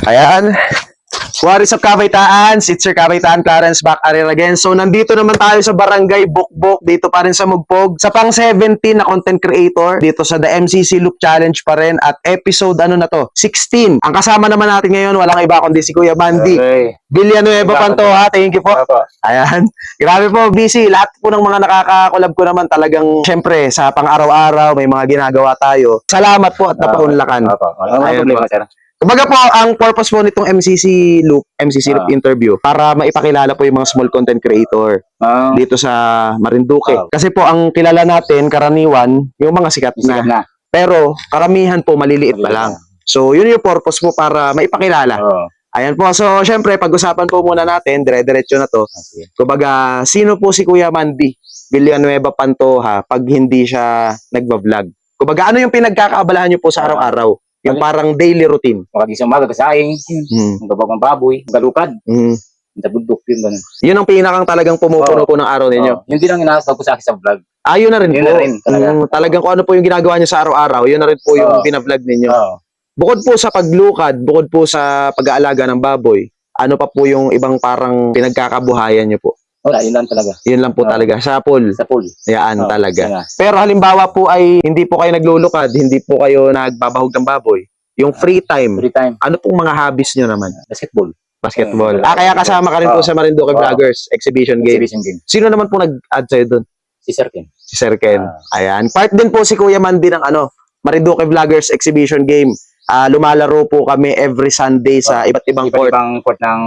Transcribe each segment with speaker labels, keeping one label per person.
Speaker 1: Ayan. What is up, Kabaitaan? It's Sir Kabaitaan Clarence back again. So, nandito naman tayo sa Barangay Bukbok, dito pa rin sa Mugpog. Sa pang 17 na content creator, dito sa The MCC Loop Challenge pa rin. At episode, 16. Ang kasama naman natin ngayon, walang iba kundi si Kuya Mandy.
Speaker 2: Okay.
Speaker 1: Villanueva Pantoja, thank you po. Ayan. Grabe po, busy. Lahat po ng mga nakaka-collab ko naman talagang, syempre, sa pang-araw-araw, may mga ginagawa tayo. Salamat po at napaunlakan.
Speaker 2: Ayan po.
Speaker 1: Kumbaga po, ang purpose po nitong MCC Loop interview, para maipakilala po yung mga small content creator dito sa Marinduque. Kasi po, ang kilala natin, karaniwan, yung mga sikat na. Pero, karamihan po, maliliit pa lang. So, yun yung purpose po para maipakilala. Ayan po. So, syempre, pag-usapan po muna natin, dire-diretso na to. Kumbaga, sino po si Kuya Mandy Villanueva Pantoja pag hindi siya nagba-vlog? Kumbaga, ano yung pinagkakaabalahan niyo po sa araw-araw? Yung parang daily routine.
Speaker 2: Pagkagising umaga, kasaing, magabag ng baboy, galukad, nabudok yun, ganun.
Speaker 1: Yun ang pinakang talagang pumupuno po ng araw ninyo.
Speaker 2: Yun din ang inaasal ko sa akin sa vlog.
Speaker 1: Yun na rin
Speaker 2: Yun
Speaker 1: po.
Speaker 2: na rin, talaga.
Speaker 1: Talagang kung ano po yung ginagawa niyo sa araw-araw, yun na rin po yung pinavlog ninyo. Bukod po sa paglukad, bukod po sa pag-aalaga ng baboy, ano pa po yung ibang parang pinagkakabuhayan niyo po?
Speaker 2: Wala, yun lang talaga.
Speaker 1: Yun lang po talaga. Sa pool.
Speaker 2: Sa pool.
Speaker 1: Yan talaga.
Speaker 2: Nga.
Speaker 1: Pero halimbawa po ay hindi po kayo naglulukad, hindi po kayo nagbabahog ng baboy. Yung free time,
Speaker 2: Free time.
Speaker 1: ano pong mga hobbies nyo naman?
Speaker 2: Basketball.
Speaker 1: Basketball. Kaya kasama ka rin po sa Marinduque Vloggers Exhibition Game.
Speaker 2: Exhibition game.
Speaker 1: Sino naman po nag-add sa'yo doon?
Speaker 2: Si Sir Ken.
Speaker 1: Si Sir Ken. Ayan. Part din po si Kuya Mandy ng Marinduque Vloggers Exhibition Game. Lumalaro po kami every Sunday sa iba't ibang court.
Speaker 2: Ibang court ng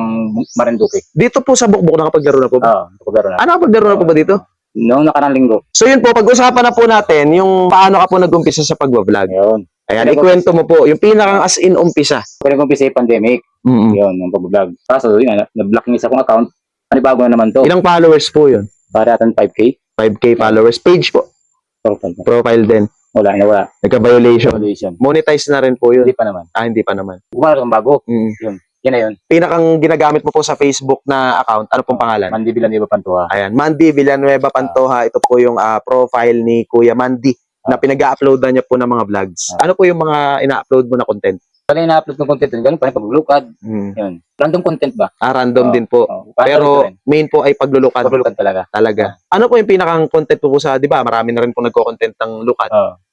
Speaker 2: Marinduque.
Speaker 1: Dito po sa Bukbok nakapaglaro na po ba?
Speaker 2: Nakapaglaro na.
Speaker 1: Nakapaglaro na po ba dito?
Speaker 2: Noong nakarang linggo.
Speaker 1: So yun po, pag-usapan na po natin yung paano ka po nag-umpisa sa pag-vlog.
Speaker 2: Ayun.
Speaker 1: Ayan, ikwento mo po, yung pinakang as in umpisa.
Speaker 2: Kaya nag-umpisa yung pandemic. Yun, yung pag-vlog. Kaso, yun, na-block yung isa kong account. Panibago na naman to.
Speaker 1: Ilang followers po yun?
Speaker 2: Para atan 5K.
Speaker 1: 5K followers. Page po. Profile din.
Speaker 2: Wala.
Speaker 1: Nagka-violation.
Speaker 2: Violation.
Speaker 1: Monetize na rin po yun.
Speaker 2: Hindi pa naman.
Speaker 1: Hindi pa naman.
Speaker 2: Gumawa kang bago. Yun. Yan na yun.
Speaker 1: Pinakang ginagamit mo po sa Facebook na account, ano pong pangalan?
Speaker 2: Mandy Villanueva Pantoja.
Speaker 1: Ayan, Mandy Villanueva Pantoja. Ito po yung profile ni Kuya Mandy na pinag-uploadan niya po ng mga vlogs. Ano po yung mga ina-upload mo na content?
Speaker 2: Pala ina-upload ng content, ganun pa rin paglulukad. Yun. Random content ba?
Speaker 1: Random din po. Pero main po ay paglulukad.
Speaker 2: Paglulukad talaga.
Speaker 1: Ano po yung pinakang content po sa, di ba, marami na rin po nagko-content ng lukad.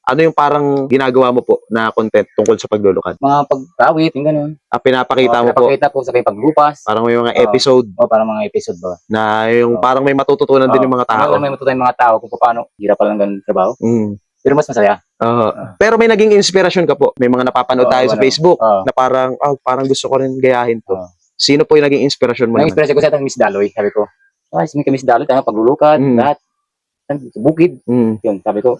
Speaker 1: Ano yung parang ginagawa mo po na content tungkol sa paglulukad?
Speaker 2: Mga pagkawit, yung ganun.
Speaker 1: Pinapakita mo po.
Speaker 2: Pinapakita po sa paglupas.
Speaker 1: Parang may mga episode.
Speaker 2: Parang mga episode ba?
Speaker 1: Na yung parang may matututunan din yung mga tao.
Speaker 2: May matutunan yung mga tao kung paano hirap pa lang ganun trabaho. Pero mas masaya.
Speaker 1: Pero may naging inspirasyon ka po. May mga napapanood tayo sa Facebook na parang, parang gusto ko rin gayahin to. Sino po yung naging inspirasyon mo naman?
Speaker 2: Nag-inspirasyon ko sa Miss Daloy. Sabi ko, Miss Daloy, tayo paglulukad, lahat. Sa bukid. Yun, sabi ko,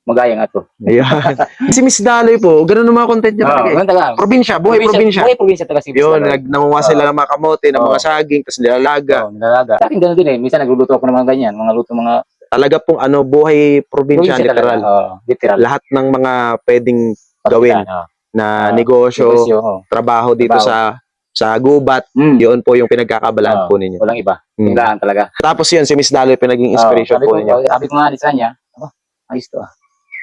Speaker 2: magayang ato.
Speaker 1: Ayan. Si Miss Daloy po, ganun ang mga content niya talaga. Probinsya, buhay probinsya.
Speaker 2: Buhay probinsya talaga si Miss
Speaker 1: Daloy.
Speaker 2: Daloy.
Speaker 1: Yun, nangunguha sila ng mga kamote, ng mga saging, tapos nilalaga.
Speaker 2: Nilalaga. Sa akin ganun din eh. Minsan nagluluto ako ng mga ganyan. Mga luto, mga...
Speaker 1: Talaga pong buhay probinsya, literal.
Speaker 2: Literal.
Speaker 1: Lahat ng mga pwedeng gawin na negosyo, trabaho dito sa gubat, yun po yung pinagkakabalaan po ninyo.
Speaker 2: Walang iba. Tinglaan talaga.
Speaker 1: Tapos yun, si Miss Daloy pinaging inspiration po ninyo.
Speaker 2: Sabi ko nga di sa kanya, ayos to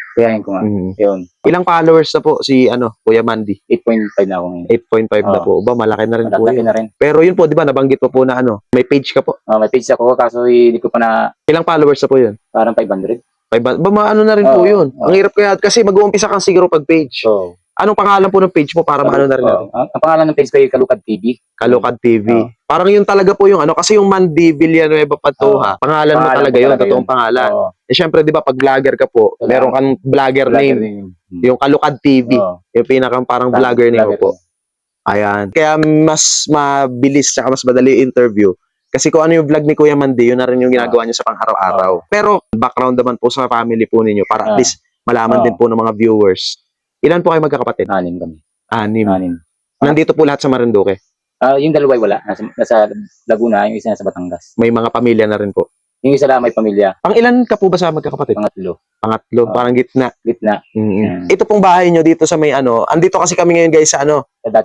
Speaker 2: Kayahin ko nga. Yun.
Speaker 1: Ilang followers na po si Kuya Mandy?
Speaker 2: 8.5 na ako ngayon.
Speaker 1: 8.5 na po. Malaki na rin po
Speaker 2: Malaki
Speaker 1: yun.
Speaker 2: na rin.
Speaker 1: Pero yun po, di ba, nabanggit po na may page ka po.
Speaker 2: May page ako, kaso hindi ko pa na...
Speaker 1: Ilang followers na po yun?
Speaker 2: Parang 500.
Speaker 1: Maano na rin po yun. Ang hirap kaya, kasi mag-uumpisa kang siguro pag-page. Anong pangalan po ng page mo para maano na rin natin?
Speaker 2: Ang pangalan ng page ko ay Kalukad TV.
Speaker 1: Kalukad TV. Parang yun talaga po yung kasi yung Mandy Villanueva Pantoja, pangalan mo talaga yun, totoong pangalan. Syempre, di ba, pag vlogger ka po, meron kang vlogger name. Yung Kalukad TV. Yung pinakang parang vlogger name mo po. Ayan. Kaya mas mabilis at mas madali yung interview. Kasi kung ano yung vlog ni Kuya Mandy, yun na rin yung ginagawa niya sa pang-araw-araw. Pero background naman po sa family po ninyo para at least malaman din po ng mga viewers. Ilan po kayo magkakapatid?
Speaker 2: 6 kami.
Speaker 1: 6. Nandito po lahat sa Marinduque?
Speaker 2: Yung dalawa ay wala. Nasa Laguna, yung isa nasa Batangas.
Speaker 1: May mga pamilya na rin po?
Speaker 2: Yung isa lang may pamilya.
Speaker 1: Pang ilan ka po ba sa magkakapatid?
Speaker 2: Pangatlo.
Speaker 1: Parang gitna.
Speaker 2: Gitna.
Speaker 1: Ito pong bahay nyo dito sa may andito kasi kami ngayon guys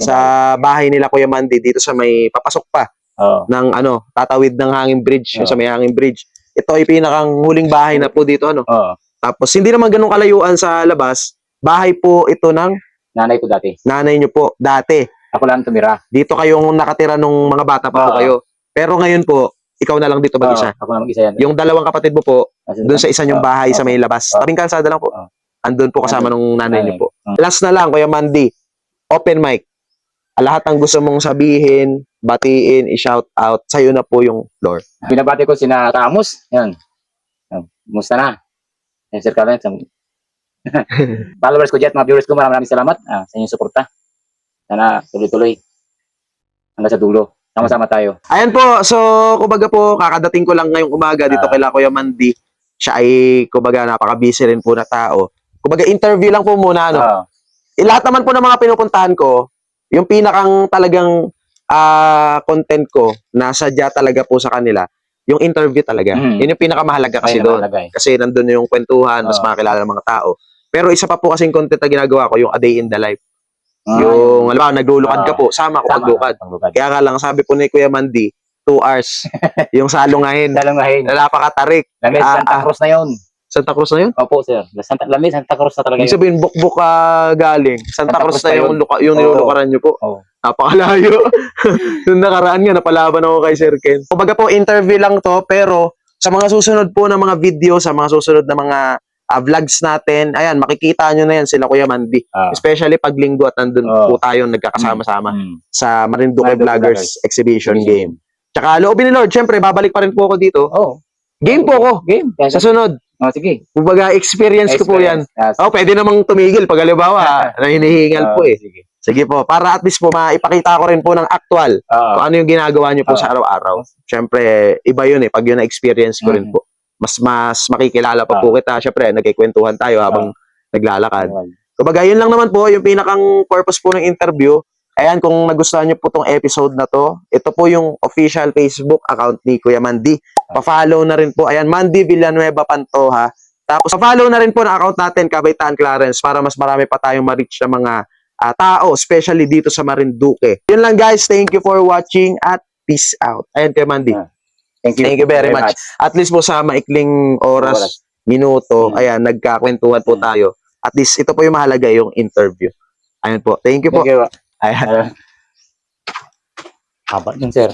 Speaker 1: sa bahay nila Kuya Mandy dito sa may papasok pa ng tatawid ng hanging bridge, sa may hanging bridge. Ito ay pinakang huling bahay na po dito Tapos hindi naman ganun kalayuan sa labas. Bahay po ito ng
Speaker 2: nanay ko dati.
Speaker 1: Nanay nyo po dati.
Speaker 2: Ako lang tumira.
Speaker 1: Dito kayong nakatira nung mga bata pa po
Speaker 2: Oo.
Speaker 1: kayo. Pero ngayon po, ikaw na lang dito mag-isa.
Speaker 2: Ako lang mag-isa yan.
Speaker 1: Yung dalawang kapatid mo po, doon sa isa niyong
Speaker 2: Oo.
Speaker 1: bahay sa may labas.
Speaker 2: Oo.
Speaker 1: Tabing kalsada lang po.
Speaker 2: Oo.
Speaker 1: Andun po kasama nung nanay niyo po.
Speaker 2: Oo.
Speaker 1: Last na lang, Kuya Mandy. Open mic. Lahat ng gusto mong sabihin, batiin, i-shout out, sa'yo na po yung floor.
Speaker 2: Binabati ko sina Ramos. Yan. Musta na? Yan, Sir Carlet. Followers ko dyan, mga viewers ko, maraming salamat sa inyong suporta. Sana tuloy-tuloy hanggang sa dulo. Sama-sama tayo.
Speaker 1: Ayan po, so kumbaga po, kakadating ko lang ngayong umaga dito kay Kuya Mandy. Siya ay, kumbaga, napaka-busy rin po na tao. Kumbaga, interview lang po muna, ano. Lahat naman po ng mga pinupuntahan ko, yung pinakang talagang content ko, nasadya talaga po sa kanila, yung interview talaga. Yun yung pinakamahalaga kasi doon. Kasi nandun yung kwentuhan, mas makakilala ng mga tao. Pero isa pa po kasing content na ginagawa ko, yung A Day in the Life. Yung, alam mo, naglulukad ka po, sama ko paglukad. Kaya nga lang, sabi po ni Kuya Mandy, 2 hours. Yung salungahin.
Speaker 2: Salungahin.
Speaker 1: Napakatarik.
Speaker 2: Lamis, Santa Cruz na yun.
Speaker 1: Santa Cruz na yun?
Speaker 2: Opo, sir. Lamis, Santa Cruz na talaga
Speaker 1: Ibig
Speaker 2: yun.
Speaker 1: sabihin, bukbuk galing. Santa Cruz na yung, yung
Speaker 2: Oo.
Speaker 1: nilulukaran nyo po.
Speaker 2: Oo.
Speaker 1: Napakalayo. Nung nakaraan nga, napalaban ako kay Sir Ken. Kumbaga po, interview lang to, pero sa mga susunod po na mga video, sa mga susunod na mga vlogs natin, ayan, makikita nyo na yan sila Kuya Mandy. Especially pag linggo at nandun po tayo nagkakasama-sama sa Marinduque Vloggers Exhibition Game. Tsaka loobin ni Lord, syempre, babalik pa rin po ako dito. Game po ako.
Speaker 2: Game.
Speaker 1: Sa sunod.
Speaker 2: Sige.
Speaker 1: Kumbaga, experience ko po yan. Pwede namang tumigil pag halimbawa, na hinihingal po eh. Sige po, para at least po maipakita ko rin po ng actual kung ano yung ginagawa nyo po sa araw-araw. Syempre, iba yun eh, pag yun na-experience ko rin po. Mas makikilala pa po kita. Syempre, nagkikwentuhan tayo habang naglalakad. Kumbaga, yun lang naman po, yung pinakang purpose po ng interview. Ayan, kung nagustuhan nyo po tong episode na to, ito po yung official Facebook account ni Kuya Mandy. Pa-follow na rin po. Ayan, Mandy Villanueva Pantoja. Tapos, pa-follow na rin po na account natin, Kabaitaan Clarence, para mas marami pa tayong ma-reach na mga tao, especially dito sa Marinduque. Yun lang guys, thank you for watching at peace out. Ayan, Kuya Mandy.
Speaker 2: Thank
Speaker 1: you very much. At least po sa maikling oras, minuto, ayan, nagkakwentuhan po tayo. At least, ito po yung mahalaga, yung interview. Ayan po. Thank you po.
Speaker 2: Thank you.
Speaker 1: Ayan.
Speaker 2: Haba yun, sir.